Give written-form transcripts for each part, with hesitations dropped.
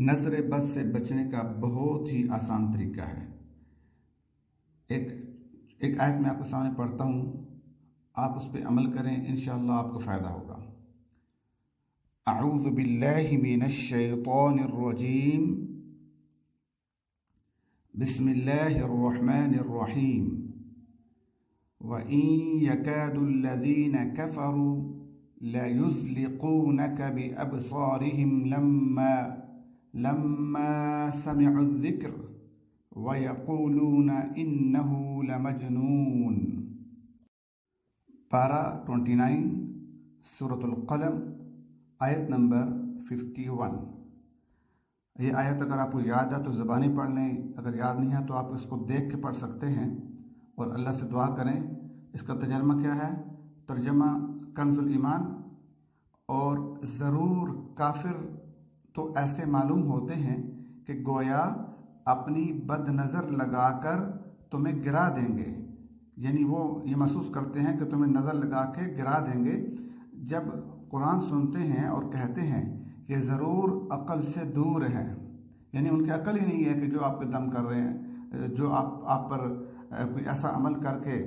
नज़र बद से बचने का बहुत ही आसान तरीका है। एक आयत मैं आपके सामने पढ़ता हूँ, आप उस पर अमल करें, इंशाअल्लाह आपको फ़ायदा होगा। अऊज़ु बिल्लाहि मिनश शैतानिर रजीम, बिस्मिल्लाहिर रहमानिर रहीम। व इन यकादुल्लज़ीना कफ़रू लयुज़्लिक़ूनक बिअबसारिहिम लम्मा समिअु ज़िक्र व यक़ूलून इन्नहु लमजनून। पारा 29 सूरतुल क़लम आयत नंबर 51। ये आयत अगर आपको याद है तो ज़बानी पढ़ लें, अगर याद नहीं है तो आप इसको देख के पढ़ सकते हैं और अल्लाह से दुआ करें। इसका तर्जमा क्या है? तर्जमा कंजुल ईमान। और ज़रूर काफिर तो ऐसे मालूम होते हैं कि गोया अपनी बद नज़र लगाकर तुम्हें गिरा देंगे, यानी वो ये महसूस करते हैं कि तुम्हें नज़र लगा के गिरा देंगे जब कुरान सुनते हैं और कहते हैं कि ज़रूर अक़ल से दूर हैं, यानी उनकी अकल ही नहीं है कि जो आपके दम कर रहे हैं, जो आप पर कोई ऐसा अमल करके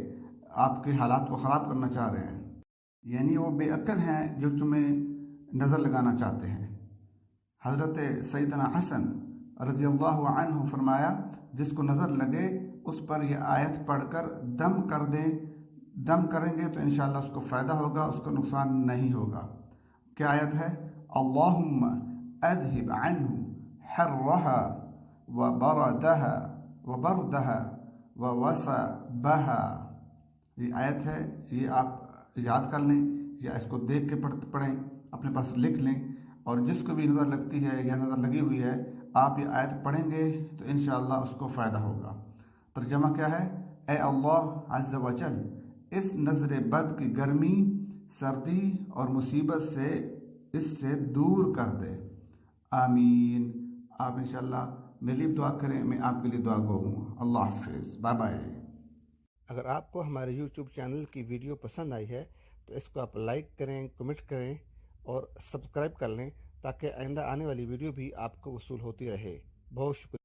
आपके हालात को ख़राब करना चाह रहे हैं, यानी वो बेअक्ल हैं जो तुम्हें नज़र लगाना चाहते हैं। हज़रत सैयदना हसन रज़ी अल्लाहु अन्हु फरमाया, जिसको नज़र लगे उस पर यह आयत पढ़कर दम कर दें, दम करेंगे तो इंशाअल्लाह उसको फ़ायदा होगा, उसको नुकसान नहीं होगा। क्या आयत है? अल्लाहुम्मा अज़हिब अन्हु हर्रहा व बरदहा व बरदहा व वसबहा। ये आयत है, ये आप याद कर लें या इसको देख के पढ़ें, अपने पास लिख लें, और जिसको भी नज़र लगती है या नज़र लगी हुई है आप ये आयत पढ़ेंगे तो इंशाअल्लाह उसको फ़ायदा होगा। तर्जमा क्या है? ए अल्लाह अज़्ज़ व जल, इस नज़र बद की गर्मी, सर्दी और मुसीबत से इससे दूर कर दे। आमीन। आप इंशाअल्लाह मेरे लिए दुआ करें, मैं आपके लिए दुआ गो हूँ। अल्लाह हाफ़िज़, बाय बाय। अगर आपको हमारे YouTube चैनल की वीडियो पसंद आई है तो इसको आप लाइक करें, कमेंट करें और सब्सक्राइब कर लें ताकि आइंदा आने वाली वीडियो भी आपको वसूल होती रहे। बहुत शुक्रिया।